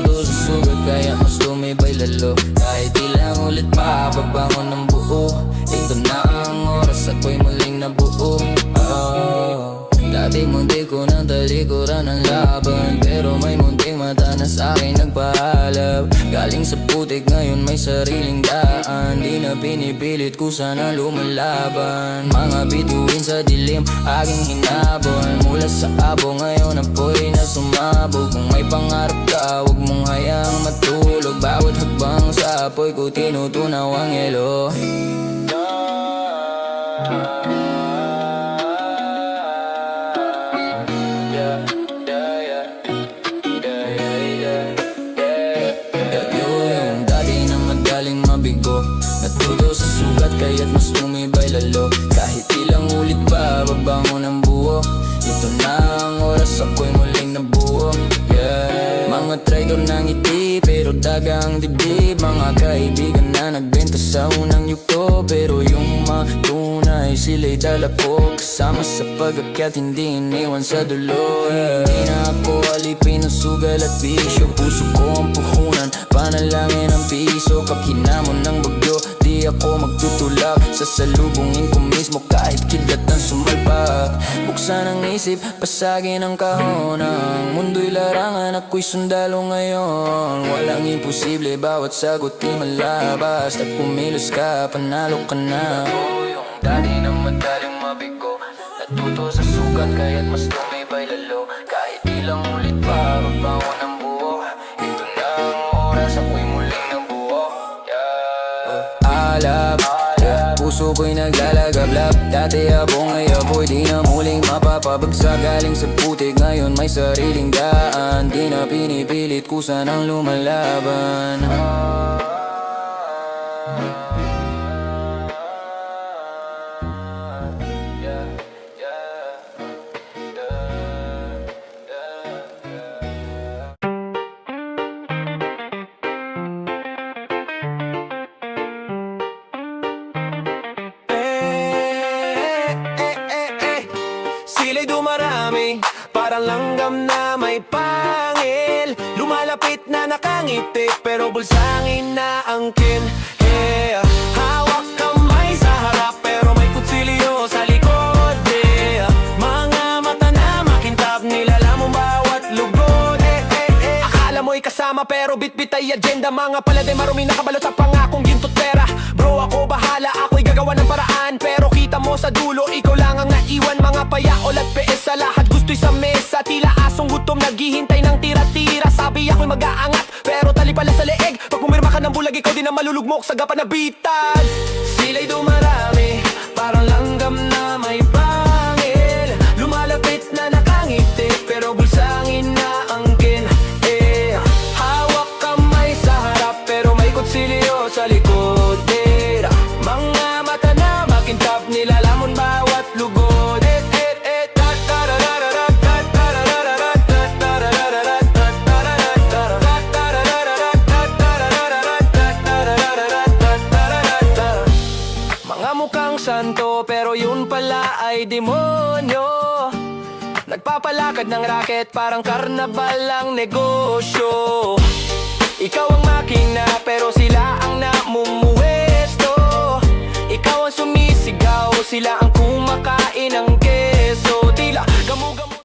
Natuto sa sugat kaya mas tumibay lalo. Kahit ilang ulit pa babangon ng buo, ito na ang oras ako'y muling nabuo. Dati munti ko nang talikuran ang laban, pero may munting mata na sa'kin nagpahalab. Galing sa putik ngayon may sariling daan, di na pinipilit ko sana lumalaban. Mga bituin sa dilim aking hinabol, mula sa abo ngayon apoy na sumabog. Kung may pangarap ka huwag mong hayaang matulog, bawat hakbang sa apoy ko tinutunaw ang yelo. Natuto sa sugat kaya't mas tumibay lalo. Kahit ilang ulit pa babangon ng buo, ito na ang oras ako'y muling nabuo. Mga traitor ng ngiti pero daga ang dibdib. Mga kaibigan na nagbenta sa unang yugto, pero yung matunay sila'y dala ko kasama sa pag-akyat, hindi iniwan sa dulo. Hindi na ako alipin ng sugal at bisyo, puso ko ang puhunan, panalangin ang piso. Pag hinamon ng bagyo di ako magtutulak, sasalubungin ko mismo kahit kidlat ang sumalpak. Buksan ang isip, pasagin ang kahon, ang mundo'y larangan, ako'y sundalo ngayon. Walang imposible, bawat sagot di malabas. At pumilos ka, panalo ka na. Yung dati na madaling mabigo, natuto sa sugat kaya't mas tumibay lalo. Kahit ilang ulit pa babangon ng buo, ito na ang oras ako'y muling nabuo. Alap, puso ko'y naglalagablap. Dati abong ay apoy, di na muling mapapabagsak. Galing sa putik ngayon may sariling daan, di na pinipilit kusa ng lumalaban. Sila'y dumarami, parang langgam na may pangil. Lumalapit na nakangiti, pero bulsangin na angkin. Hawak kamay sa harap, pero may kutsilyo sa likod. Mga mata na makintab, nilalamong bawat lugod. Akala mo'y kasama, pero bitbit ay agenda. Mga palade marumi nakabalot sa pangakong gintot pera. Bro, ako bahala, ako'y gagawa ng paraan. Pero kita mo sa dulo, ikaw lang ang naiwan. Mga payaol at PS sa lahat, gusto'y sa mesa. Tila asong gutom, naghihintay ng tira-tira. Sabi ako'y mag-aangat, pero tali pala sa leeg. Pag pumirma ka ng bulag, ikaw din ang malulugmok sa gapanabitan. Sila'y dumarami, parang langgam na may pangil. Lumalapit na nakangiti, pero bulsangin na angkin. Hawak kamay sa harap, pero may kutsilyo sa likod. Mga mata na makintab, nilalamon bawat lugod. Mga mukhang santo, pero yun pala ay demonyo. Nagpapalakad ng raket, parang karnabal ang negosyo. Ikaw ang makina, pero sila ang namumuwesto. Ikaw ang sumisigaw, sila ang kumakain ng keso.